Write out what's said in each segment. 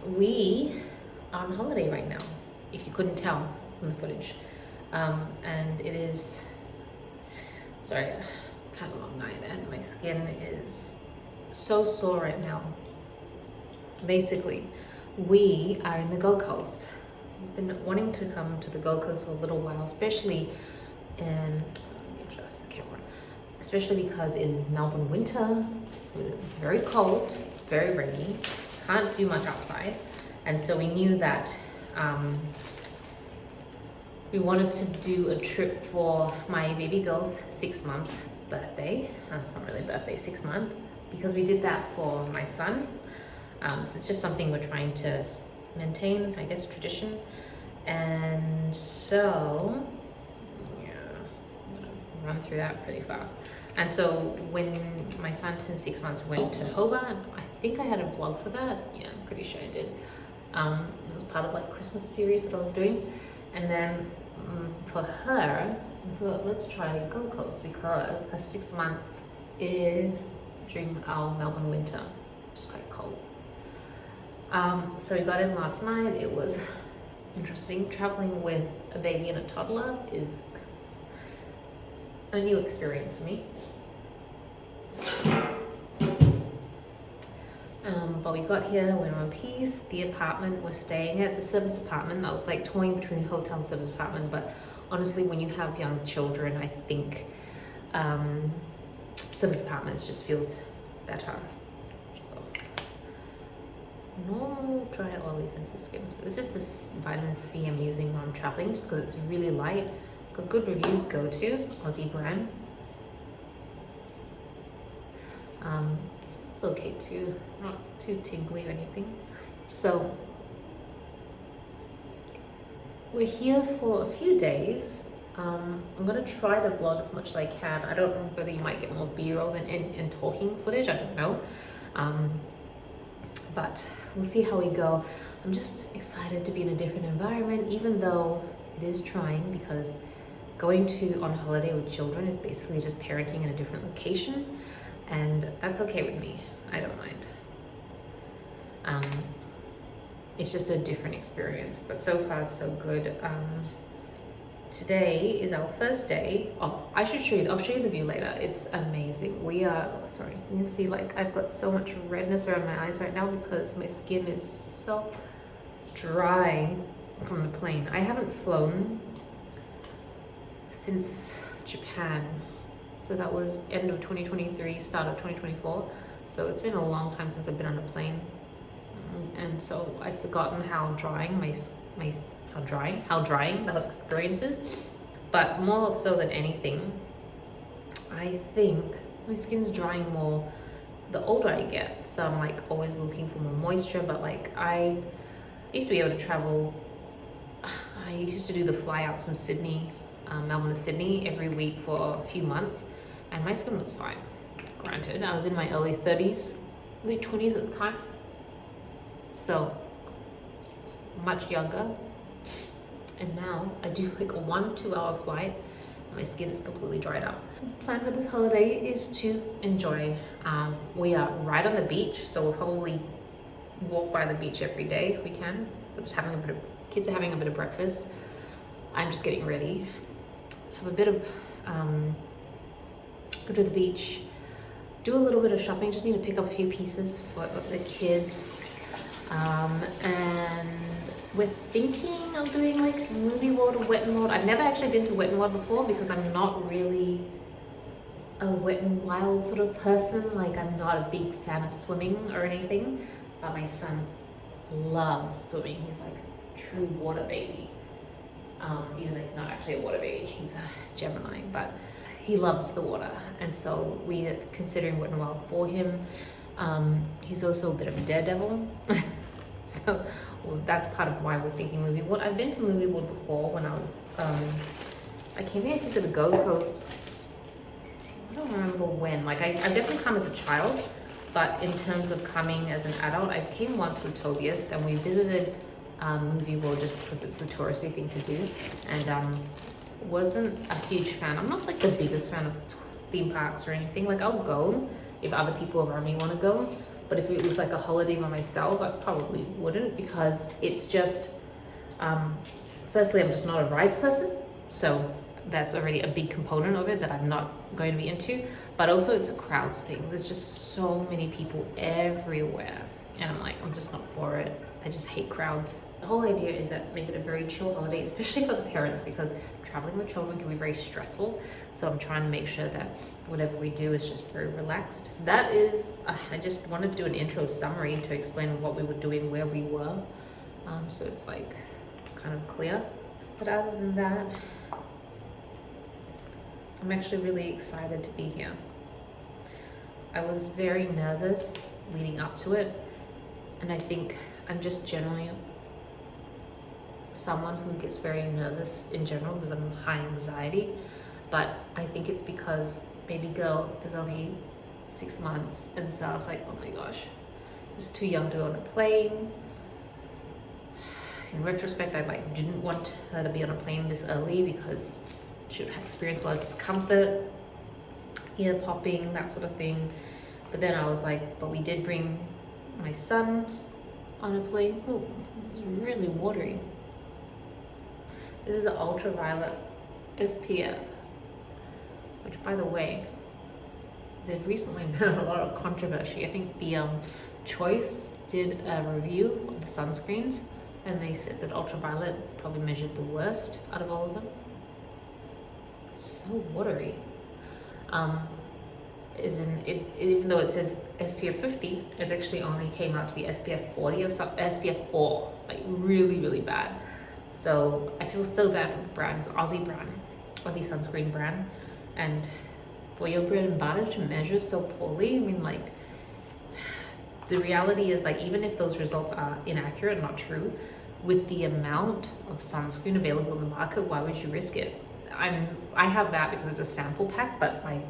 We are on holiday right now, if you couldn't tell from the footage. And it is, sorry, kind of long night, and my skin is so sore right now. Basically, we are in the Gold Coast. We've been wanting to come to the Gold Coast for a little while, especially in, let me adjust the camera, especially because it's Melbourne winter, so it's very cold, very rainy, can't do much outside. And so we knew that we wanted to do a trip for my baby girl's 6-month birthday. It's not really birthday, 6 month, because we did that for my son. So it's just something we're trying to maintain, I guess, tradition. And so, yeah, I'm gonna run through that pretty fast. And so when my son turned 6 months, we went to Hobart. I think I had a vlog for that. Yeah, I'm pretty sure I did. It was part of like Christmas series that I was doing. And then for her, I thought, let's try Gold Coast because her 6 month is during our Melbourne winter, just quite cold. So we got in last night. It was interesting. Traveling with a baby and a toddler is a new experience for me. But we got here, we're in one piece. The apartment we're staying at, it's a service apartment. I was like toying between hotel and service apartment, but honestly, when you have young children, I think service apartments just feels better. Normal, dry, oily, sensitive skin. So it's just this vitamin C I'm using when I'm traveling, just because it's really light. Got good reviews, go to Aussie brand. It's okay too, not too tingly or anything. So we're here for a few days. I'm gonna try to vlog as much as I can. I don't know whether you might get more B-roll than in talking footage, I don't know. But we'll see how we go. I'm just excited to be in a different environment, even though it is trying, because going on holiday with children is basically just parenting in a different location, and that's okay with me. I don't mind. It's just a different experience, but so far so good. Today is our first day. Oh, I should show you, I'll show you the view later. It's amazing. We are, sorry, you can see like I've got so much redness around my eyes right now because my skin is so dry from the plane. I haven't flown since Japan. So that was end of 2023, start of 2024. So it's been a long time since I've been on a plane. And so I've forgotten how drying how drying the experience is. But more so than anything, I think my skin's drying more the older I get. So I'm like always looking for more moisture, but like I used to be able to travel. I used to do the flyouts from Sydney, Melbourne to Sydney every week for a few months, and my skin was fine. Granted, I was in my early 30s, late 20s at the time. So much younger. And now I do like a 1-2 hour flight and my skin is completely dried up. The plan for this holiday is to enjoy. We are right on the beach, so we'll probably walk by the beach every day if we can. We're just having kids are having a bit of breakfast. I'm just getting ready. Have a bit of, go to the beach, do a little bit of shopping. Just need to pick up a few pieces for the kids. And we're thinking of doing like Movie World or Wet n Wild. I've never actually been to Wet n Wild before because I'm not really a Wet n Wild sort of person. Like I'm not a big fan of swimming or anything, but my son loves swimming. He's like a true water baby. Even though he's not actually a water baby, he's a Gemini, but he loves the water. And so we're considering Wet n Wild for him. He's also a bit of a daredevil. So that's part of why we're thinking Movie World. I've been to Movie World before when I was, I came here to the Gold Coast. I don't remember when. Like I've definitely come as a child, but in terms of coming as an adult, I came once with Tobias and we visited Movie World just because it's the touristy thing to do. And wasn't a huge fan. I'm not like the biggest fan of theme parks or anything. Like I'll go if other people around me want to go, But if it was like a holiday by myself, I probably wouldn't, because it's just, firstly, I'm just not a rides person. So that's already a big component of it that I'm not going to be into. But also it's a crowds thing. There's just so many people everywhere. And I'm like, I'm just not for it. I just hate crowds. The whole idea is that make it a very chill holiday, especially for the parents, because traveling with children can be very stressful. So I'm trying to make sure that whatever we do is just very relaxed. That is, I just wanted to do an intro summary to explain what we were doing, where we were. So it's like kind of clear. But other than that, I'm actually really excited to be here. I was very nervous leading up to it. And I think I'm just generally someone who gets very nervous in general because I'm high anxiety. But I think it's because baby girl is only 6 months. And so I was like, oh my gosh, it's too young to go on a plane. In retrospect, I didn't want her to be on a plane this early because she would have experienced a lot of discomfort, ear popping, that sort of thing. But then I was like, but we did bring my son on a plane. Oh, this is really watery. This is an ultraviolet SPF, which, by the way, there've recently been a lot of controversy. I think the Choice did a review of the sunscreens, and they said that ultraviolet probably measured the worst out of all of them. It's so watery. Even though it says SPF 50, it actually only came out to be SPF 40 or SPF 4, like really, really bad. So I feel so bad for the brand. It's Aussie sunscreen brand. And for your bread and butter to measure so poorly, I mean, like, the reality is, like, even if those results are inaccurate, not true, with the amount of sunscreen available in the market, why would you risk it? I have that because it's a sample pack, but I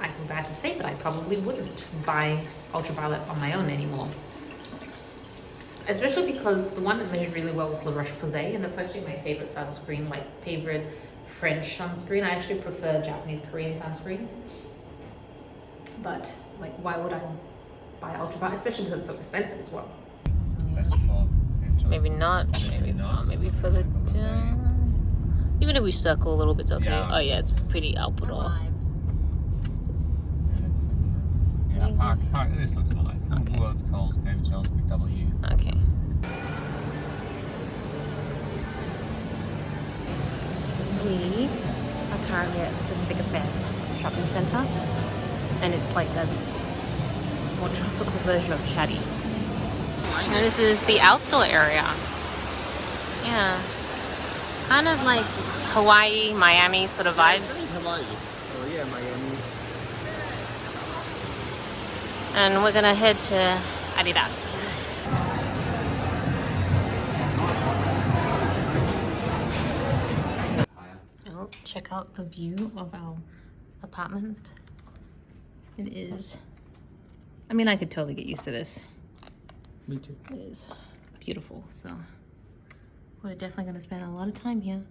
feel bad to say, but I probably wouldn't buy ultraviolet on my own anymore. Especially because the one that measured really well was La Roche-Posay, and that's actually my favorite sunscreen, like favorite French sunscreen. I actually prefer Japanese, Korean sunscreens. But like, why would I buy ultraviolet, especially because it's so expensive as well? Maybe not, maybe not, maybe further down. Even if we circle a little bit, it's okay. Yeah. Oh yeah, it's pretty outdoor. Yeah, park, this looks more like okay. World's Coles, David Jones, W. Okay. We are currently at Pacific Fair Shopping Centre, and it's like a more tropical version of Chatty. And this is the outdoor area. Yeah. Kind of like Hawaii, Miami sort of vibes. Hawaii. Oh yeah, Miami. And we're gonna head to Adidas. Oh, check out the view of our apartment. It is, I mean, I could totally get used to this. Me too. It is beautiful, so we're definitely gonna spend a lot of time here.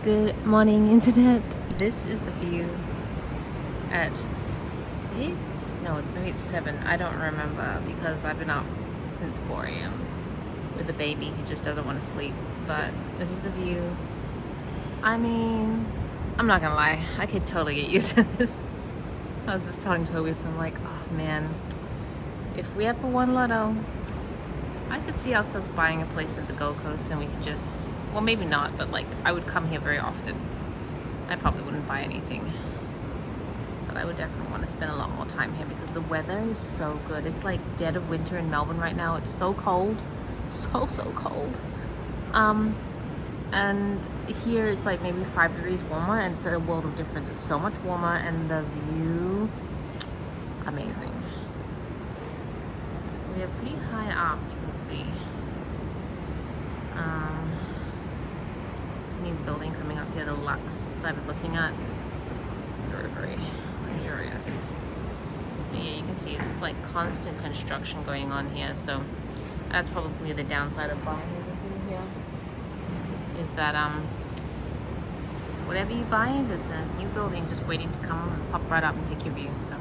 Good morning, internet. This is the view at 6? No, maybe it's 7. I don't remember because I've been up since 4 a.m. with a baby who just doesn't want to sleep. But this is the view. I mean, I'm not gonna lie, I could totally get used to this. I was just telling Toby, so I'm like, oh man, if we ever won Lotto, I could see ourselves buying a place at the Gold Coast and we could just, well, maybe not, but like I would come here very often. I probably wouldn't buy anything, but I would definitely want to spend a lot more time here because the weather is so good. It's like dead of winter in Melbourne right now. It's so cold, so cold. And here it's like maybe 5 degrees warmer, and it's a world of difference. It's so much warmer, and the view, amazing. We are pretty high up, you can see. There's a new building coming up here, the Lux that I've been looking at. Very, very luxurious. But yeah, you can see it's like constant construction going on here, so that's probably the downside of buying anything here. Is that whatever you buy, there's a new building just waiting to come and pop right up and take your view. So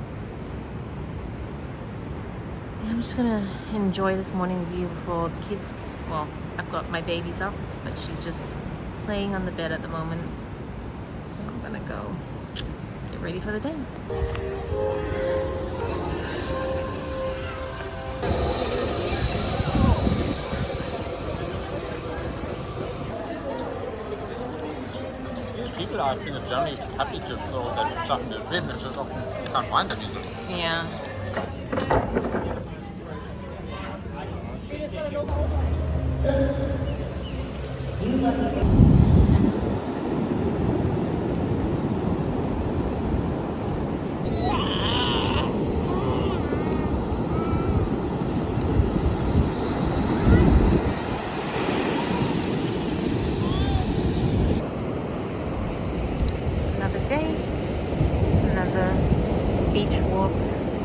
yeah, I'm just gonna enjoy this morning view before the kids. Well, I've got my baby's up, but she's just playing on the bed at the moment. So I'm gonna go get ready for the day. People I think are generally happy to throw that stuff in the bin. It's just often you can't find them easily. Yeah. Another day, another beach walk,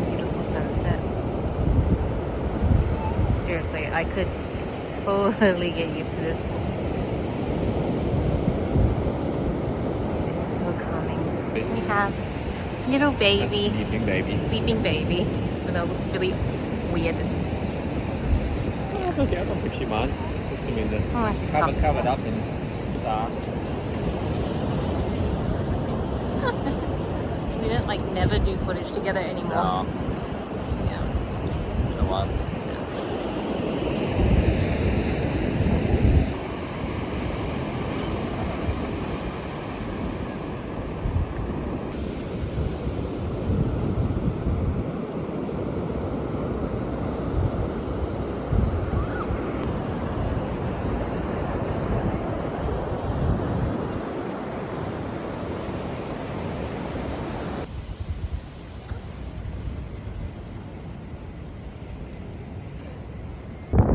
beautiful sunset. Seriously, I could totally get used to this. It's so calming. We have little baby. Sleeping baby. Sleeping baby. But that looks really weird. Yeah, it's okay. I don't think she minds. It's just assuming that She's covered up in dark. We don't like never do footage together anymore. No, Yeah. it's been a while.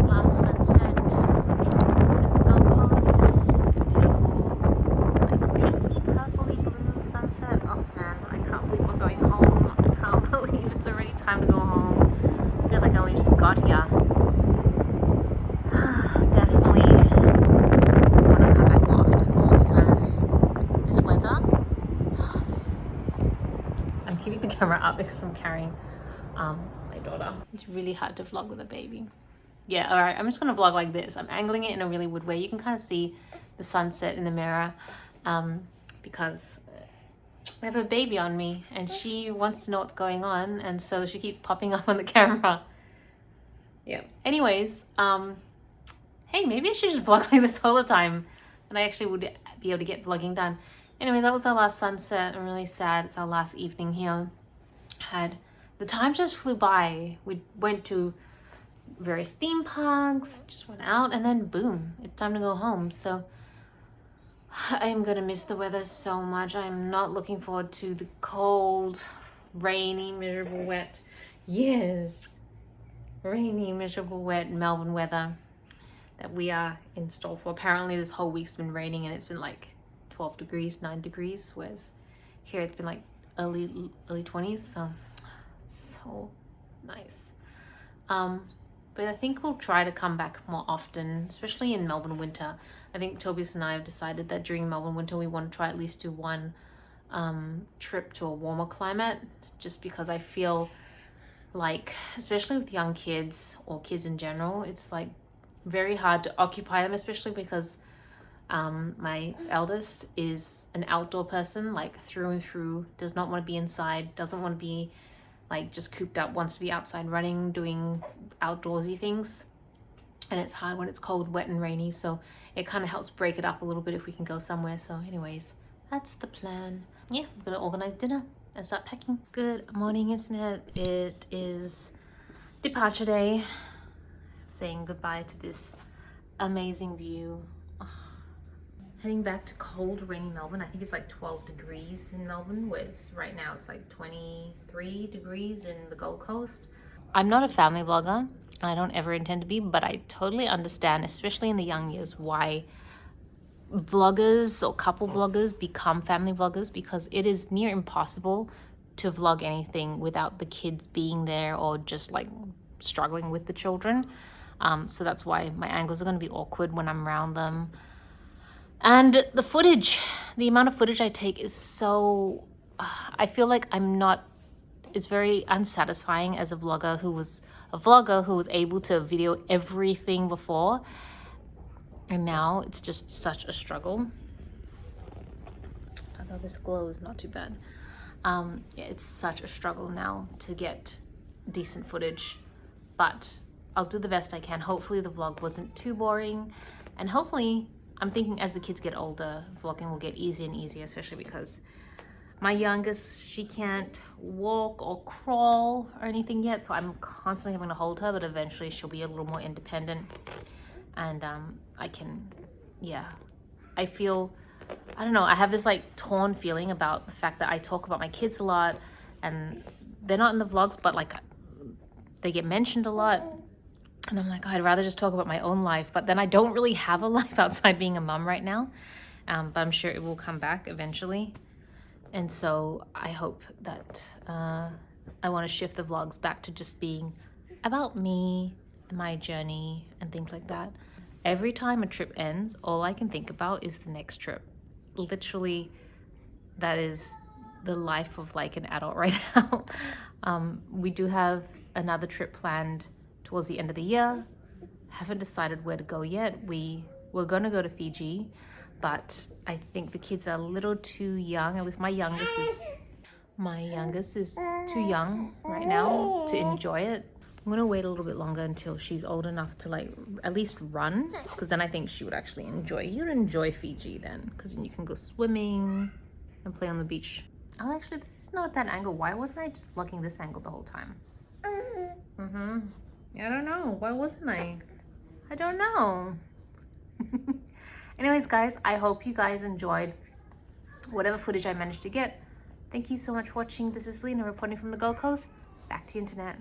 Last sunset in the Gold Coast. A beautiful, like pinky, purpley blue sunset. Oh man, I can't believe we're going home. I can't believe it's already time to go home. I feel like I only just got here. Definitely want to come back more often because this weather. I'm keeping the camera up because I'm carrying my daughter. It's really hard to vlog with a baby. Yeah, all right, I'm just gonna vlog like this. I'm angling it in a really weird way. You can kind of see the sunset in the mirror because I have a baby on me and she wants to know what's going on, and so she keeps popping up on the camera. Yeah. Anyways, hey, maybe I should just vlog like this all the time and I actually would be able to get vlogging done. Anyways, that was our last sunset. I'm really sad. It's our last evening here. The time just flew by. We went to various theme parks, just went out, and then boom, it's time to go home. So I am gonna miss the weather so much. I'm not looking forward to the cold, rainy, miserable, wet, yes, rainy, miserable, wet Melbourne weather that we are in store for. Apparently this whole week's been raining and it's been like 12 degrees, 9 degrees, whereas here it's been like early 20s, so it's so nice. But I think we'll try to come back more often, especially in Melbourne winter. I think Tobias and I have decided that during Melbourne winter we want to try at least do one trip to a warmer climate, just because I feel like, especially with young kids or kids in general, it's like very hard to occupy them, especially because my eldest is an outdoor person, like through and through, does not want to be inside, doesn't want to be like just cooped up, wants to be outside running, doing outdoorsy things. And it's hard when it's cold, wet and rainy, so it kind of helps break it up a little bit if we can go somewhere. So anyways, that's the plan. Yeah, I'm gonna organize dinner and start packing. Good morning, internet. It is departure day. Saying goodbye to this amazing view. Heading back to cold, rainy Melbourne. I think it's like 12 degrees in Melbourne, whereas right now it's like 23 degrees in the Gold Coast. I'm not a family vlogger, and I don't ever intend to be, but I totally understand, especially in the young years, why vloggers or couple vloggers become family vloggers, because it is near impossible to vlog anything without the kids being there or just like struggling with the children. So that's why my angles are going to be awkward when I'm around them. And the footage, the amount of footage I take is so, I feel like it's very unsatisfying as a vlogger who was able to video everything before. And now it's just such a struggle. Although this glow is not too bad. Yeah, it's such a struggle now to get decent footage, but I'll do the best I can. Hopefully the vlog wasn't too boring, and hopefully, I'm thinking as the kids get older, vlogging will get easier and easier, especially because my youngest, she can't walk or crawl or anything yet, so I'm constantly having to hold her, but eventually she'll be a little more independent. And I can, yeah, I don't know, I have this like torn feeling about the fact that I talk about my kids a lot, and they're not in the vlogs, but like they get mentioned a lot. And I'm like, oh, I'd rather just talk about my own life, but then I don't really have a life outside being a mum right now. But I'm sure it will come back eventually. And so I hope that I want to shift the vlogs back to just being about me and my journey and things like that. Every time a trip ends, all I can think about is the next trip. Literally, that is the life of like an adult right now. We do have another trip planned towards the end of the year. Haven't decided where to go yet. We're gonna go to Fiji, but I think the kids are a little too young. At least my youngest is too young right now to enjoy it. I'm gonna wait a little bit longer until she's old enough to like at least run, because then I think she would actually you'd enjoy Fiji then, because then you can go swimming and play on the beach. Oh, actually, this is not a bad angle. Why wasn't I just vlogging this angle the whole time? I don't know. Why wasn't I? I don't know. Anyways, guys, I hope you guys enjoyed whatever footage I managed to get. Thank you so much for watching. This is Lena reporting from the Gold Coast. Back to the internet.